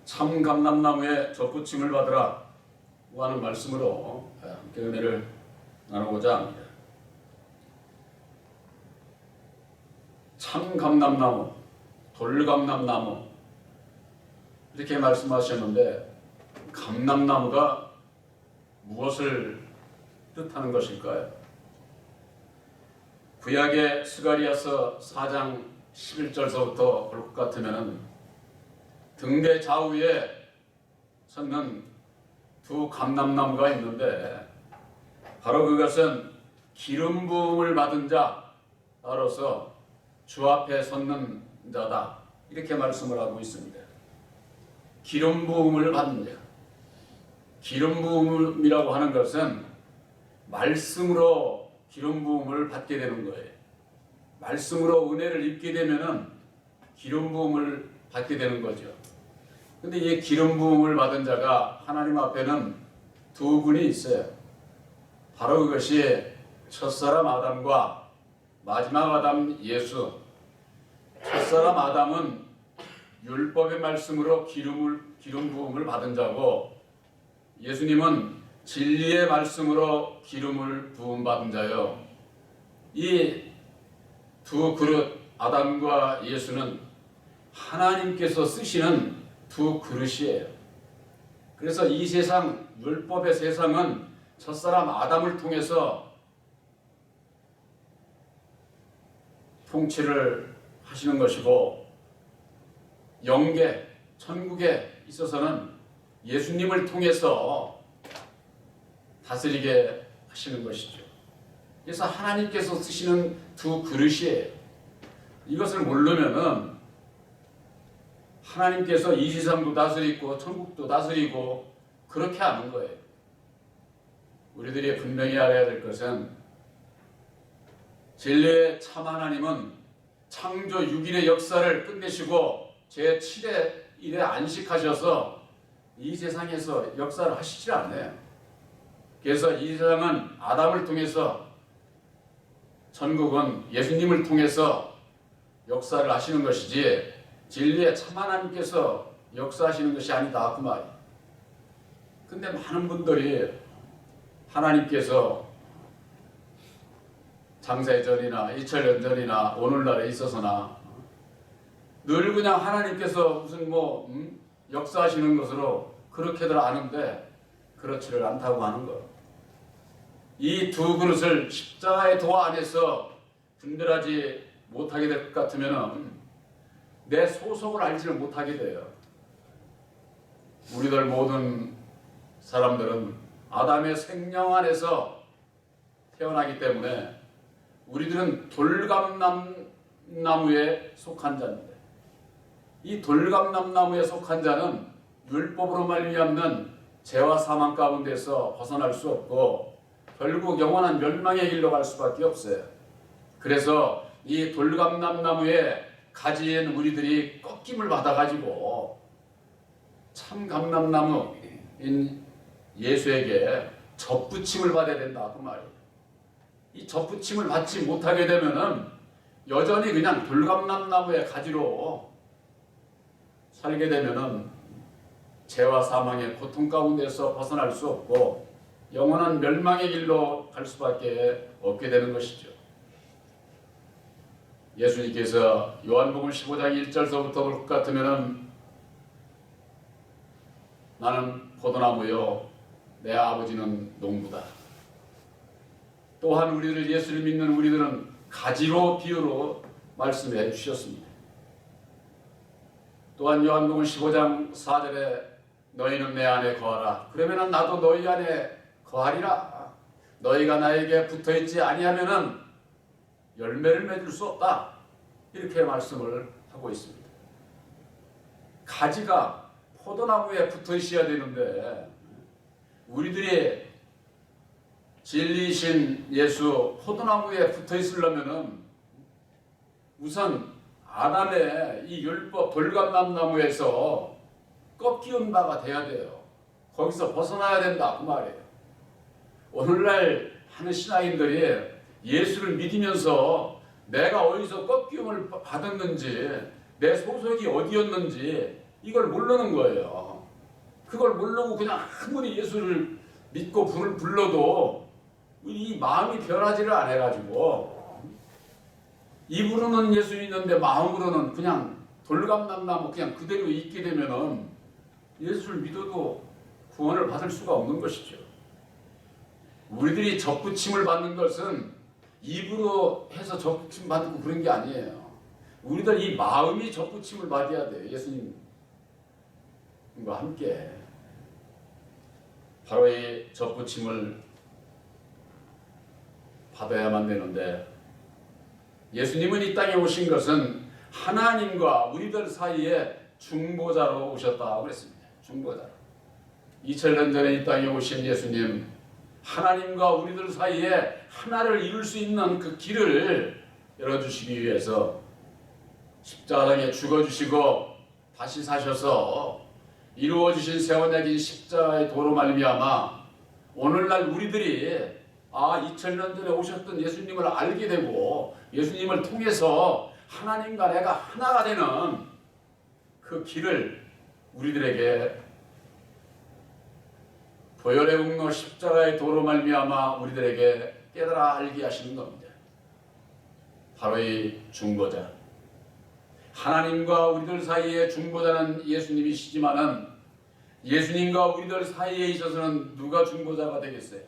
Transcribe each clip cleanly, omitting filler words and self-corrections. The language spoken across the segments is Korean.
참 감람나무에 젖붙임을 받으라 하는 말씀으로 함께 은혜를 나누고자 합니다. 참 감람나무, 돌감람나무 이렇게 말씀하셨는데 감람나무가 무엇을 뜻하는 것일까요? 구약의 스가랴서 4장 11절서부터 볼 것 같으면 등대 좌우에 섰는 두 감람나무가 있는데 바로 그것은 기름 부음을 받은 자로서 주 앞에 섰는 자다, 이렇게 말씀을 하고 있습니다. 기름 부음을 받는 자. 기름 부음이라고 하는 것은 말씀으로 기름 부음을 받게 되는 거예요. 말씀으로 은혜를 입게 되면은 기름 부음을 받게 되는 거죠. 근데 이 기름 부음을 받은 자가 하나님 앞에는 두 분이 있어요. 바로 그것이 첫사람 아담과 마지막 아담 예수. 첫사람 아담은 율법의 말씀으로 기름 부음을 받은 자고, 예수님은 진리의 말씀으로 기름을 부음 받은 자요. 이 두 그릇, 아담과 예수는 하나님께서 쓰시는 두 그릇이에요. 그래서 이 세상, 율법의 세상은 첫사람 아담을 통해서 통치를 하시는 것이고, 영계, 천국에 있어서는 예수님을 통해서 다스리게 하시는 것이죠. 그래서 하나님께서 쓰시는 두 그릇이에요. 이것을 모르면은 하나님께서 이 세상도 다스리고 천국도 다스리고 그렇게 하는 거예요. 우리들이 분명히 알아야 될 것은 진리의 참 하나님은 창조 6일의 역사를 끝내시고 제7일에 안식하셔서 이 세상에서 역사를 하시지 않아요. 그래서 이 세상은 아담을 통해서, 천국은 예수님을 통해서 역사를 하시는 것이지 진리의 참 하나님께서 역사하시는 것이 아니다, 그 말이에요. 근데 많은 분들이 하나님께서 장세전이나 2000년 전이나 오늘날에 있어서나 늘 그냥 하나님께서 무슨 역사하시는 것으로 그렇게들 아는데 그렇지를 않다고 하는 것. 이 두 그릇을 십자가의 도 안에서 분별하지 못하게 될 것 같으면 내 소속을 알지를 못하게 돼요. 우리들 모든 사람들은 아담의 생명 안에서 태어나기 때문에 우리들은 돌감람나무에 속한 자인데, 이 돌감람나무에 속한 자는 율법으로 말미암는 죄와 사망 가운데서 벗어날 수 없고 결국 영원한 멸망의 길로 갈 수밖에 없어요. 그래서 이 돌감람나무에 가지인 우리들이 꺾임을 받아가지고 참 감람나무인 예수에게 젖붙임을 받아야 된다, 그 말이에요. 이 젖붙임을 받지 못하게 되면은 여전히 그냥 돌감람나무의 가지로 살게 되면은 죄와 사망의 고통 가운데서 벗어날 수 없고 영원한 멸망의 길로 갈 수밖에 없게 되는 것이죠. 예수님께서 요한복음 15장 1절서부터 볼 것 같으면 나는 포도나무요 내 아버지는 농부다. 또한 우리를, 예수를 믿는 우리들은 가지로 비유로 말씀해 주셨습니다. 또한 요한복음 15장 4절에 너희는 내 안에 거하라. 그러면은 나도 너희 안에 거하리라. 너희가 나에게 붙어있지 아니하면은 열매를 맺을 수 없다, 이렇게 말씀을 하고 있습니다. 가지가 포도나무에 붙어 있어야 되는데 우리들이 진리이신 예수 포도나무에 붙어 있으려면은 우선 아담의 이 율법 돌감람나무에서 꺾이운 바가 돼야 돼요. 거기서 벗어나야 된다, 그 말이에요. 오늘날 하는 신앙인들이 예수를 믿으면서 내가 어디서 꺾임을 받았는지, 내 소속이 어디였는지 이걸 모르는 거예요. 그걸 모르고 그냥 아무리 예수를 믿고 불을 불러도 이 마음이 변하지를 않아가지고, 입으로는 예수 믿는데 마음으로는 그냥 돌감남나무 그냥 그대로 있게 되면은 예수를 믿어도 구원을 받을 수가 없는 것이죠. 우리들이 접붙임을 받는 것은 입으로 해서 접붙임 받고 그런 게 아니에요. 우리들 이 마음이 접붙임을 받아야 돼요. 예수님과 함께. 바로 이 접붙임을 받아야만 되는데, 예수님은 이 땅에 오신 것은 하나님과 우리들 사이에 중보자로 오셨다고 그랬습니다. 중보자로. 2000년 전에 이 땅에 오신 예수님, 하나님과 우리들 사이에 하나를 이룰 수 있는 그 길을 열어주시기 위해서 십자가에 죽어주시고 다시 사셔서 이루어주신 세원약인 십자가의 도로 말미암아 오늘날 우리들이 2000년 전에 오셨던 예수님을 알게 되고 예수님을 통해서 하나님과 내가 하나가 되는 그 길을 우리들에게 보혈의 공로 십자가의 도로 말미암아 우리들에게 깨달아 알게 하시는 겁니다. 바로 이 중보자, 하나님과 우리들 사이에 중보자는 예수님이시지만은 예수님과 우리들 사이에 있어서는 누가 중보자가 되겠어요?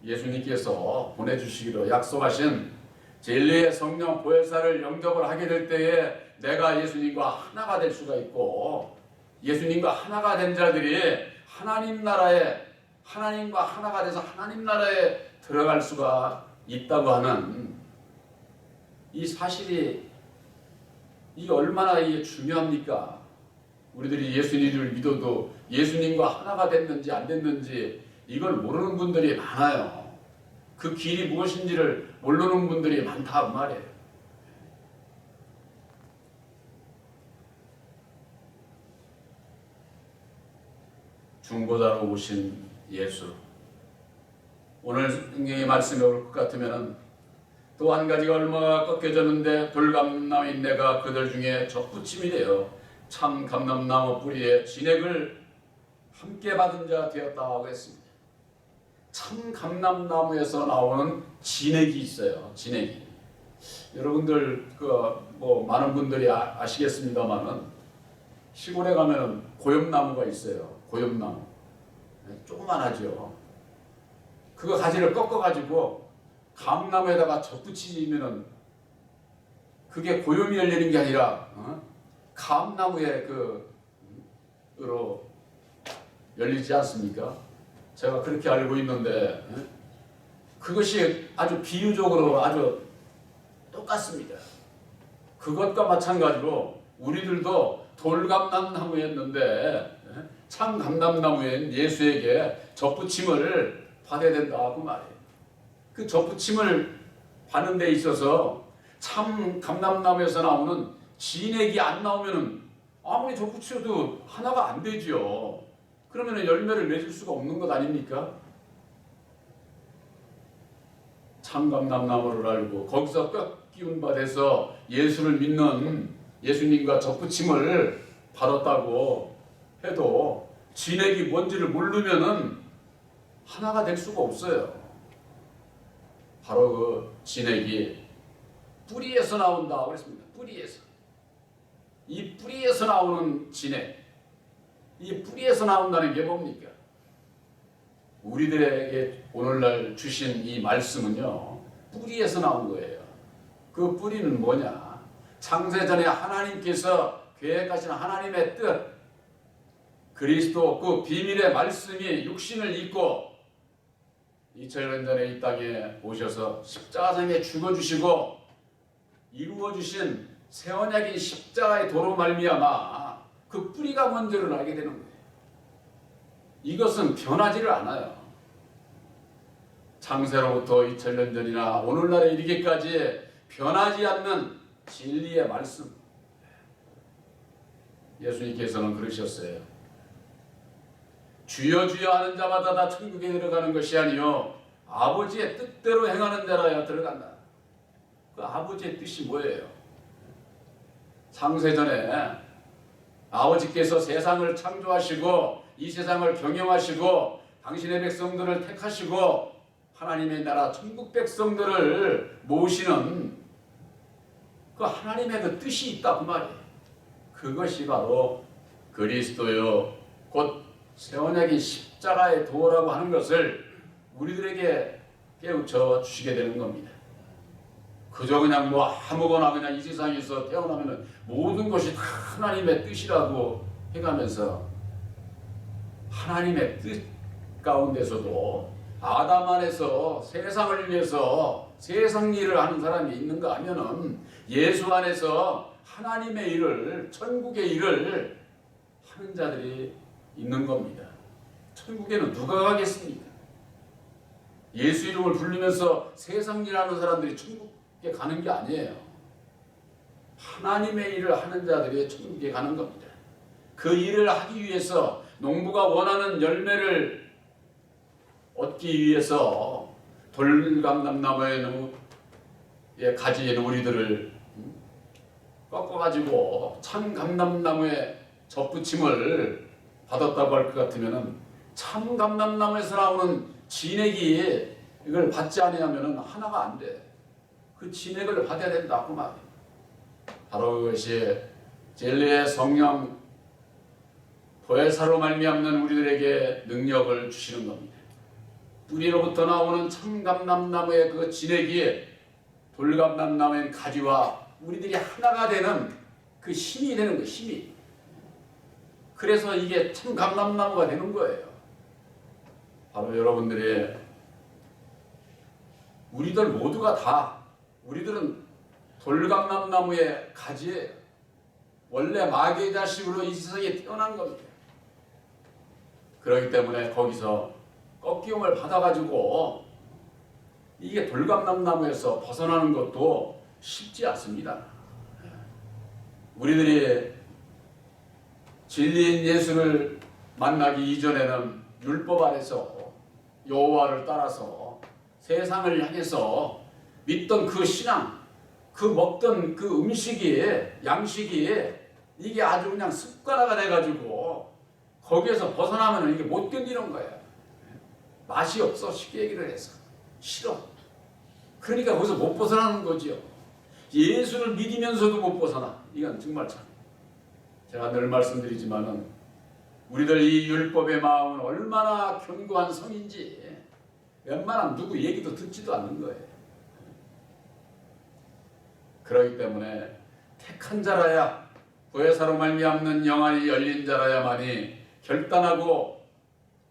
예수님께서 보내주시기로 약속하신 진리의 성령 보혜사를 영접을 하게 될 때에 내가 예수님과 하나가 될 수가 있고, 예수님과 하나가 된 자들이 하나님 나라에, 하나님과 하나가 돼서 하나님 나라에 들어갈 수가 있다고 하는 이 사실이, 이게 얼마나 이게 중요합니까? 우리들이 예수님을 믿어도 예수님과 하나가 됐는지 안 됐는지 이걸 모르는 분들이 많아요. 그 길이 무엇인지를 모르는 분들이 많다 그 말이에요. 중보자로 오신 예수, 오늘 성경의 말씀이 올 것 같으면 또 한 가지가 얼마가 꺾여졌는데 돌감나무인 내가 그들 중에 접붙임이 되어 참 감람나무 뿌리에 진액을 함께 받은 자 되었다고 했습니다. 참 감람나무에서 나오는 진액이 있어요. 진액이. 여러분들 많은 분들이 아시겠습니다만은 시골에 가면은 고엽나무가 있어요. 고엽나무. 조그만하죠. 그거 가지를 꺾어가지고 감나무에다가 접붙이면은 그게 고염이 열리는 게 아니라 감나무에 으로 열리지 않습니까? 제가 그렇게 알고 있는데 그것이 아주 비유적으로 아주 똑같습니다. 그것과 마찬가지로 우리들도 돌감람나무였는데 참 감람나무인 예수에게 접붙임을 받아야 된다고 말해요. 그 접붙임을 받는 데 있어서 참 감람나무에서 나오는 진액이 안 나오면은 아무리 접붙여도 하나가 안 되지요. 그러면 열매를 맺을 수가 없는 것 아닙니까? 참 감람나무를 알고 거기서 뼈 끼운 바 돼서 예수를 믿는 예수님과 접붙임을 받았다고 해도 진액이 뭔지를 모르면은 하나가 될 수가 없어요. 바로 그 진액이 뿌리에서 나온다 그랬습니다. 뿌리에서. 이 뿌리에서 나오는 진액, 이 뿌리에서 나온다는 게 뭡니까? 우리들에게 오늘날 주신 이 말씀은요, 뿌리에서 나온 거예요. 그 뿌리는 뭐냐? 창세전에 하나님께서 계획하신 하나님의 뜻, 그리스도 그 비밀의 말씀이 육신을 입고 2000년 전에 이 땅에 오셔서 십자가상에 죽어주시고 이루어주신 새 언약인 십자가의 도로 말미암아 그 뿌리가 뭔지를 알게 되는 거예요. 이것은 변하지를 않아요. 창세로부터 2000년 전이나 오늘날에 이르기까지 변하지 않는 진리의 말씀. 예수님께서는 그러셨어요. 주여 주여 하는 자마다 다 천국에 들어가는 것이 아니요 아버지의 뜻대로 행하는 자라야 들어간다. 그 아버지의 뜻이 뭐예요? 창세전에 아버지께서 세상을 창조하시고 이 세상을 경영하시고 당신의 백성들을 택하시고 하나님의 나라 천국 백성들을 모시는 그 하나님의 그 뜻이 있다 그 말이에요. 그것이 바로 그리스도요 곧 새 언약인 십자가의 도라고 하는 것을 우리들에게 깨우쳐 주시게 되는 겁니다. 그저 그냥 뭐 아무거나 그냥 이 세상에서 태어나면 모든 것이 다 하나님의 뜻이라고 해가면서 하나님의 뜻 가운데서도 아담 안에서 세상을 위해서 세상 일을 하는 사람이 있는가 하면은 예수 안에서 하나님의 일을 천국의 일을 하는 자들이 있는 겁니다. 천국에는 누가 가겠습니까? 예수 이름을 부르면서 세상 일하는 사람들이 천국에 가는 게 아니에요. 하나님의 일을 하는 자들이 천국에 가는 겁니다. 그 일을 하기 위해서 농부가 원하는 열매를 얻기 위해서 돌감람나무의 가지에 우리들을 꺾어가지고 참감람나무에 접붙임을 받았다고 할 것 같으면 참감람나무에서 나오는 진액이 이걸 받지 않으면 하나가 안 돼. 그 진액을 받아야 된다 그 말이에요. 바로 그것이 진리의 성령 보혜사로 말미암는 우리들에게 능력을 주시는 겁니다. 뿌리로부터 나오는 참감람나무의 그 진액이 돌감람나무의 가지와 우리들이 하나가 되는 그 힘이 되는 거예요. 힘이. 그래서 이게 참감람나무가 되는 거예요. 바로 여러분들이 우리들 모두가 다 우리들은 돌감람나무의 가지예요. 원래 마귀의 자식으로 이 세상에 태어난 겁니다. 그렇기 때문에 거기서 꺾임을 받아가지고 이게 돌감람나무에서 벗어나는 것도 쉽지 않습니다. 우리들이 진리인 예수를 만나기 이전에는 율법 아래서 여호와를 따라서 세상을 향해서 믿던 그 신앙, 그 먹던 그 음식이 양식이 이게 아주 그냥 습관화가 돼가지고 거기에서 벗어나면 이게 못 견디는 거예요. 맛이 없어 쉽게 얘기를 해서 싫어. 그러니까 거기서 못 벗어나는 거지요. 예수를 믿으면서도 못 벗어나. 이건 정말 참 제가 늘 말씀드리지만은 우리들 이 율법의 마음은 얼마나 견고한 성인지 웬만하면 누구 얘기도 듣지도 않는 거예요. 그렇기 때문에 택한 자라야 보혜사로 말미암는 영안이 열린 자라야만이 결단하고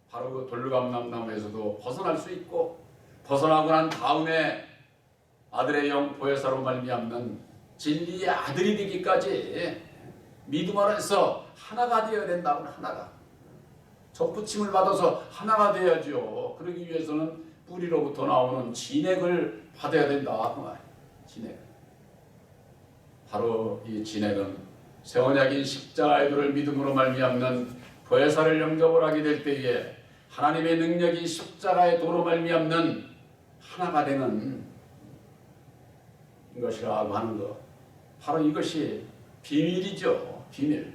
바로 그 돌감람나무에서도 벗어날 수 있고 벗어나고 난 다음에 아들의 영 보혜사로 말미암는 진리의 아들이 되기까지 믿음 안에서 하나가 되어야 된다고. 하나가 접붙임을 받아서 하나가 되어야죠. 그러기 위해서는 뿌리로부터 나오는 진액을 받아야 된다 그 말. 진액. 바로 이 진액은 새 언약인 십자가의 도를 믿음으로 말미암는 보혜사를 영접을 하게 될 때에 하나님의 능력이 십자가의 도로 말미암는 하나가 되는 것이라고 하는 것. 바로 이것이 비밀이죠. 비밀.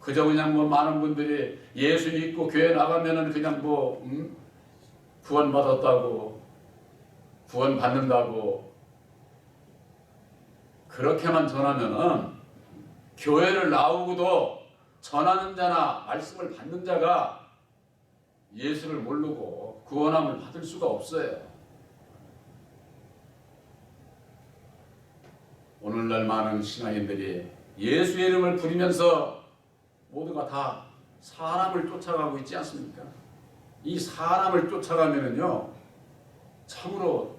그저 그냥 뭐 많은 분들이 예수 믿고 교회 나가면은 그냥 뭐 구원 받았다고 구원 받는다고 그렇게만 전하면은 교회를 나오고도 전하는 자나 말씀을 받는 자가 예수를 모르고 구원함을 받을 수가 없어요. 오늘날 많은 신앙인들이 예수의 이름을 부리면서 모두가 다 사람을 쫓아가고 있지 않습니까? 이 사람을 쫓아가면은요, 참으로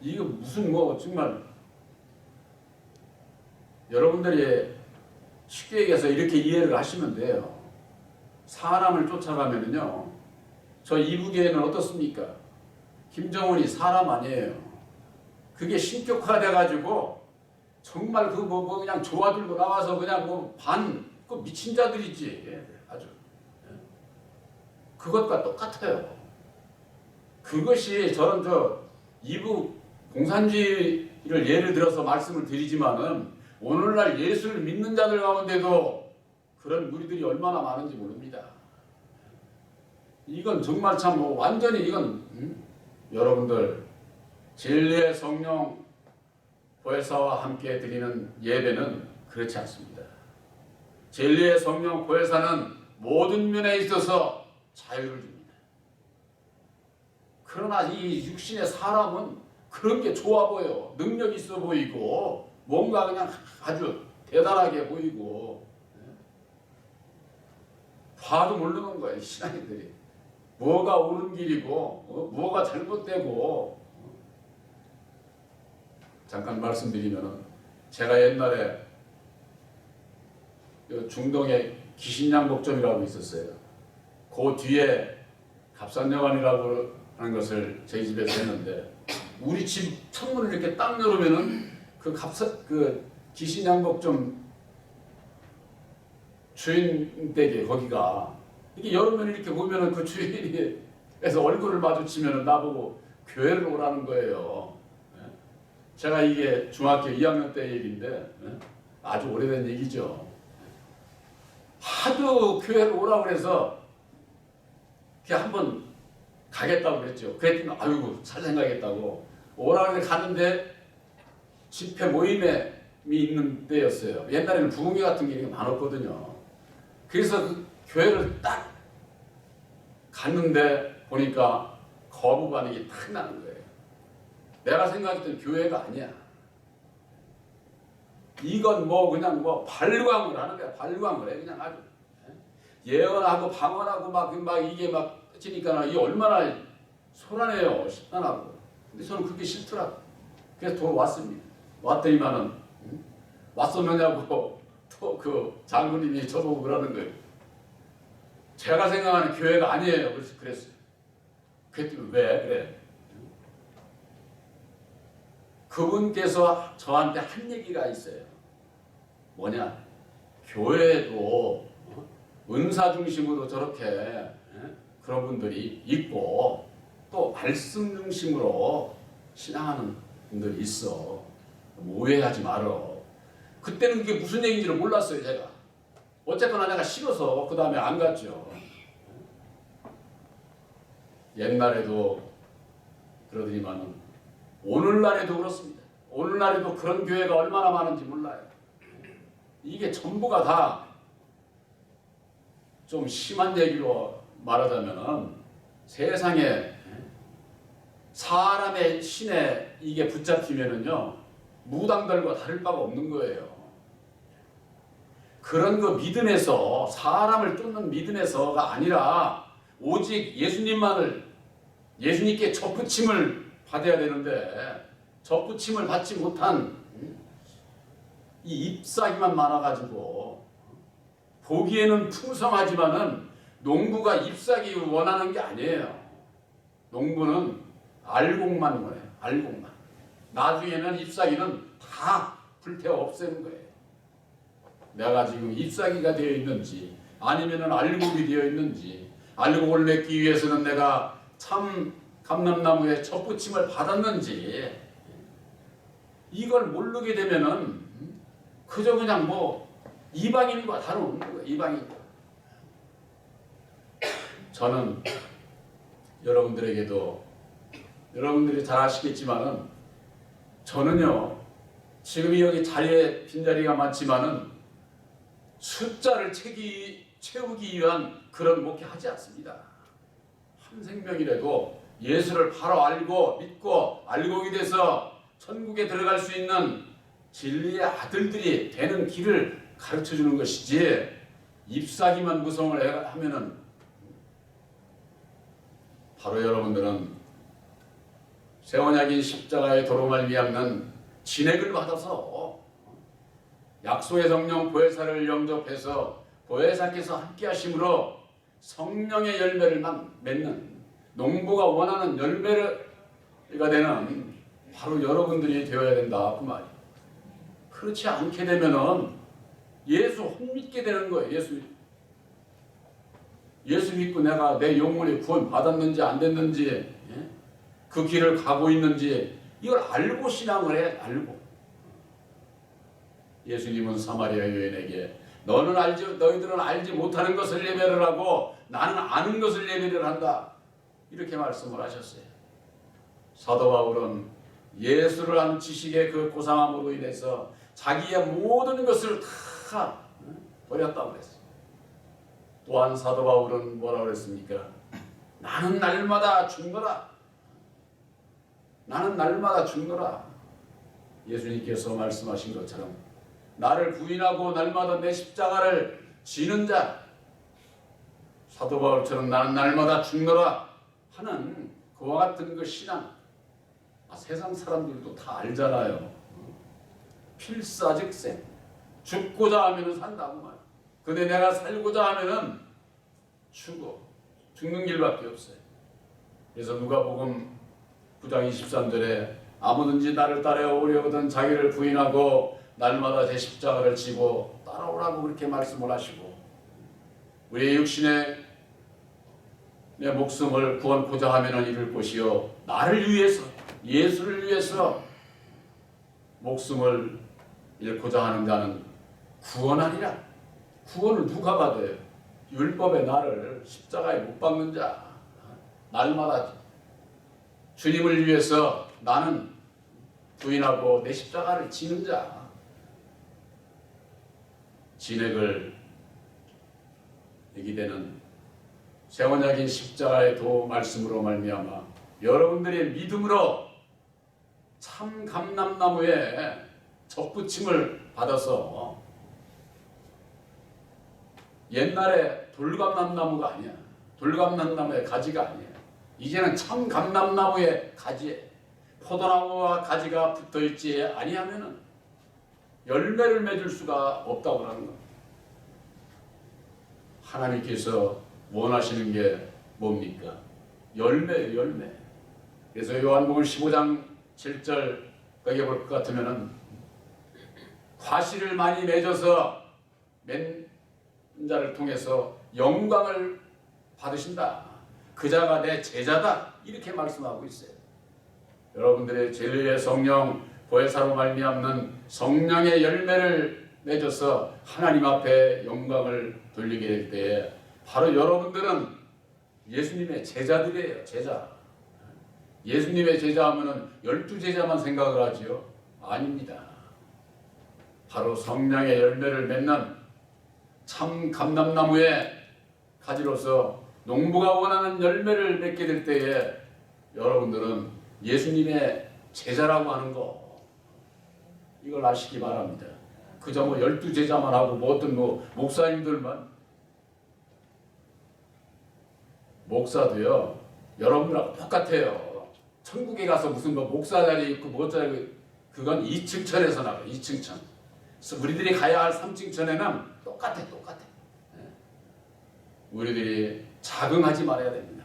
이거 무슨 뭐 정말 여러분들이 쉽게 얘기해서 이렇게 이해를 하시면 돼요. 사람을 쫓아가면은요, 저 이북에는 어떻습니까? 김정은이 사람 아니에요. 그게 신격화돼가지고 정말 그 뭐 그냥 조아들고 나와서 그냥 뭐 그 미친 자들이지. 아주 그것과 똑같아요. 그것이 저는 저 이북 공산주의를 예를 들어서 말씀을 드리지만은 오늘날 예수를 믿는 자들 가운데도 그런 무리들이 얼마나 많은지 모릅니다. 이건 정말 참 완전히 이건 여러분들 진리의 성령 보혜사와 함께 드리는 예배는 그렇지 않습니다. 진리의 성령 보혜사는 모든 면에 있어서 자유를 줍니다. 그러나 이 육신의 사람은 그런 게 좋아 보여. 능력 있어 보이고 뭔가 그냥 아주 대단하게 보이고 봐도 모르는 거예요. 신앙인들이. 뭐가 옳은 길이고 뭐가 잘못되고. 잠깐 말씀드리면 제가 옛날에 중동에 기신양복점이라고 있었어요. 그 뒤에 갑산여관이라고 하는 것을 저희 집에서 했는데 우리 집 창문을 이렇게 딱 열으면은 그 기신양복점 주인 댁에 거기가 이렇게 열으면 이렇게 보면은 그 주인에서 얼굴을 마주치면은 나보고 교회를 오라는 거예요. 제가 이게 중학교 2학년 때 얘기인데 아주 오래된 얘기죠. 하도 교회를 오라고 그래서 한번 가겠다고 그랬죠. 그랬더니 아이고 잘 생각했다고 오라고 그래서 갔는데 집회 모임에 있는 때였어요. 옛날에는 부흥회 같은 게 많았거든요. 그래서 그 교회를 딱 갔는데 보니까 거부 반응이 탁 나는 거예요. 내가 생각했던 교회가 아니야. 이건 그냥 발광을 하는 거야. 발광을 해. 그냥 아주. 예언하고 방언하고 막 이게 막 치니까 이게 얼마나 소란해요. 심란하고. 근데 저는 그게 싫더라고. 그래서 돌아왔습니다. 왔더니만은, 왔었느냐고 또 그 장군님이 저보고 그러는 거예요. 제가 생각하는 교회가 아니에요. 그래서 그랬어요. 그랬더니 왜 그래? 그분께서 저한테 한 얘기가 있어요. 뭐냐? 교회에도 은사 중심으로 저렇게 그런 분들이 있고 또 말씀 중심으로 신앙하는 분들이 있어. 오해하지 말어. 그때는 그게 무슨 얘기인지를 몰랐어요. 제가. 어쨌거나 내가 싫어서 그 다음에 안 갔죠. 옛날에도 그러더니만은 오늘날에도 그렇습니다. 오늘날에도 그런 교회가 얼마나 많은지 몰라요. 이게 전부가 다 좀 심한 얘기로 말하자면은 세상에 사람의 신에 이게 붙잡히면은요 무당들과 다를 바가 없는 거예요. 그런 그 믿음에서 사람을 쫓는 믿음에서가 아니라 오직 예수님께 접붙임을 받아야 되는데 접붙임을 받지 못한 이 잎사귀만 많아가지고 보기에는 풍성하지만은 농부가 잎사귀 원하는 게 아니에요. 농부는 알곡만 원해요. 알곡만. 나중에는 잎사귀는 다 불태워 없애는 거예요. 내가 지금 잎사귀가 되어 있는지 아니면은 알곡이 되어 있는지 알곡을 맺기 위해서는 내가 참 감람나무에 접붙임을 받았는지 이걸 모르게 되면은 그저 그냥 이방인과 다름없는 거예요. 이방인. 저는 여러분들에게도 여러분들이 잘 아시겠지만은 저는요 지금 여기 자리에 빈자리가 많지만은 숫자를 채우기 위한 그런 목회하지 않습니다. 한 생명이라도 예수를 바로 알고 믿고 알곡이 돼서 천국에 들어갈 수 있는 진리의 아들들이 되는 길을 가르쳐주는 것이지 잎사귀만 구성을 하면은 바로 여러분들은 세원약인 십자가의 도로 말미암는 진액을 받아서 약속의 성령 보혜사를 영접해서 보혜사께서 함께 하심으로 성령의 열매를 맺는 농부가 원하는 열매가 되는 바로 여러분들이 되어야 된다 그 말이에요. 그렇지 않게 되면은 예수 헛믿게 되는 거예요. 예수 믿고 내가 내 영혼이 구원 받았는지 안 됐는지 그 길을 가고 있는지 이걸 알고 신앙을 해. 알고. 예수님은 사마리아 여인에게 너희들은 알지 못하는 것을 예배를 하고 나는 아는 것을 예배를 한다. 이렇게 말씀을 하셨어요. 사도 바울은 예수를 아는 지식의 그 고상함으로 인해서 자기의 모든 것을 다 버렸다고 그랬어요. 또한 사도 바울은 뭐라고 그랬습니까? 나는 날마다 죽노라. 나는 날마다 죽노라. 예수님께서 말씀하신 것처럼 나를 부인하고 날마다 내 십자가를 지는 자, 사도 바울처럼 나는 날마다 죽노라 하는 그와 같은 그 신앙, 세상 사람들도 다 알잖아요. 필사즉생, 죽고자 하면은 산다고 말. 근데 내가 살고자 하면은 죽는 길밖에 없어요. 그래서 누가복음 9장 23절에 아무든지 나를 따라오려거든 자기를 부인하고 날마다 제 십자가를 지고 따라오라고 그렇게 말씀을 하시고, 우리의 육신의 내 목숨을 구원코자 하면은 잃을 것이요 나를 위해서, 예수를 위해서 목숨을 잃고자 하는 자는 구원하리라. 구원을 누가 받아요? 율법의 나를 십자가에 못 박는 자, 날마다 주님을 위해서 나는 부인하고 내 십자가를 지는 자, 진액을 얘기되는 세원약인 십자가의 도 말씀으로 말미암아 여러분들의 믿음으로 참 감람나무에 접붙임을 받아서, 옛날에 돌감람나무가 아니야. 돌감람나무의 가지가 아니야. 이제는 참 감람나무의 가지에 포도나무와 가지가 붙어있지 아니하면은 열매를 맺을 수가 없다고 하는 거야. 하나님께서 원하시는 게 뭡니까? 열매예요, 열매. 그래서 요한복음 15장 7절 거기에 볼 것 같으면은 과실을 많이 맺어서 맺는 자를 통해서 영광을 받으신다. 그 자가 내 제자다. 이렇게 말씀하고 있어요. 여러분들의 진리의 성령 보혜사로 말미암는 성령의 열매를 맺어서 하나님 앞에 영광을 돌리게 될 때에 바로 여러분들은 예수님의 제자들이에요. 제자. 예수님의 제자 하면은 12제자만 생각을 하지요? 아닙니다. 바로 성령의 열매를 맺는 참 감람나무의 가지로서 농부가 원하는 열매를 맺게 될 때에 여러분들은 예수님의 제자라고 하는 거, 이걸 아시기 바랍니다. 그저 12제자만 하고 어떤 목사님들만, 목사도요 여러분들하고 똑같아요. 천국에 가서 무슨 목사 자리 있고 뭐 자리, 그건 2층천에서 나와요. 2층천. 그래서 우리들이 가야 할 3층천에는 똑같아. 우리들이 자긍하지 말아야 됩니다.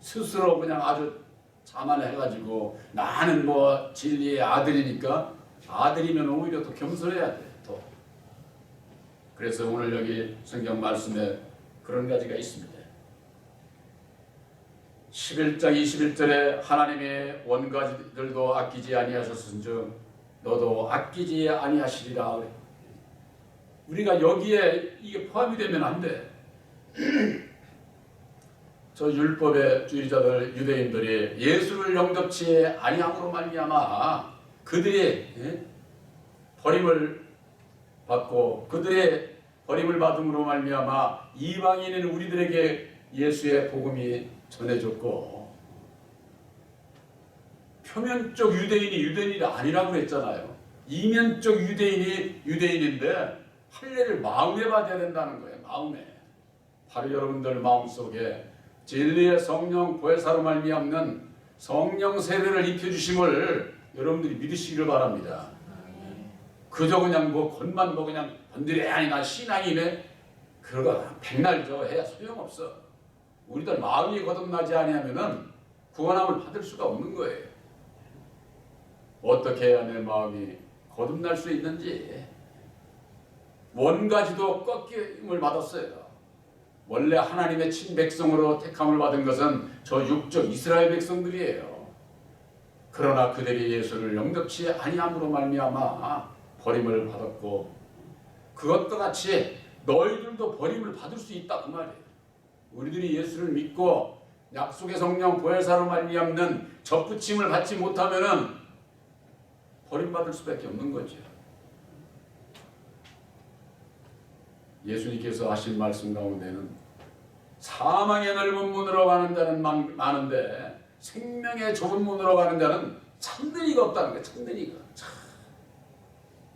스스로 그냥 아주 자만해가지고 나는 진리의 아들이니까, 아들이면 오히려 더 겸손해야 돼. 더. 그래서 오늘 여기 성경 말씀에 그런 가지가 있습니다. 11장 21절에 하나님의 원가지들도 아끼지 아니하셨은즉 너도 아끼지 아니하시리라. 우리가 여기에 이게 포함이 되면 안 돼. 저 율법의 주의자들 유대인들이 예수를 영접치 아니함으로 말미암아 그들이 버림을 받고, 그들의 버림을 받음으로 말미암아 이방인인 우리들에게 예수의 복음이 전해졌고, 표면적 유대인이 유대인이 아니라고 했잖아요. 이면적 유대인이 유대인인데 할례를 마음에 받아야 된다는 거예요. 마음에. 바로 여러분들 마음속에 진리의 성령 보혜사로 말미암는 성령 세례를 입혀주심을 여러분들이 믿으시기를 바랍니다. 그저 그냥 겉만 그냥 번들이 아니나 신앙이네, 그러다 백날 저 해야 소용없어. 우리들 마음이 거듭나지 아니하면은 구원함을 받을 수가 없는 거예요. 어떻게 해야 내 마음이 거듭날 수 있는지. 원가지도 꺾임을 받았어요. 원래 하나님의 친백성으로 택함을 받은 것은 저 육적 이스라엘 백성들이에요. 그러나 그들이 예수를 영접치 아니함으로 말미암아 버림을 받았고 그것과 같이 너희들도 버림을 받을 수 있다 그 말이에요. 우리들이 예수를 믿고 약속의 성령 보혜사로 말미암는 접붙임을 받지 못하면은 버림받을 수밖에 없는 거죠. 예수님께서 하신 말씀 가운데는 사망의 넓은 문으로 가는 자는 많은데 생명의 좁은 문으로 가는 자는 참는 이가 없다는 거예요. 참는 이가.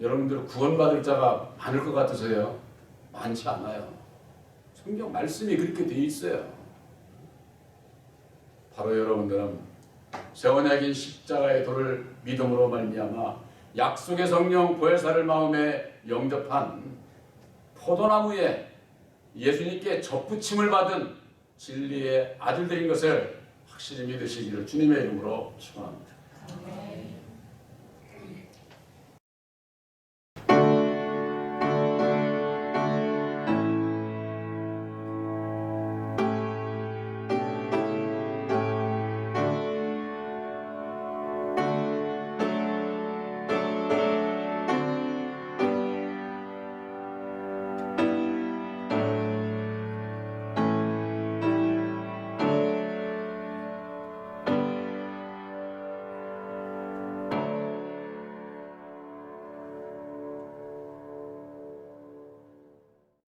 여러분들 구원받을 자가 많을 것 같으세요? 많지 않아요. 성경 말씀이 그렇게 되어 있어요. 바로 여러분들은 세원약인 십자가의 도를 믿음으로 말미암아 약속의 성령 보혜사를 마음에 영접한 포도나무에 예수님께 접붙임을 받은 진리의 아들들인 것을 확실히 믿으시기를 주님의 이름으로 축원합니다.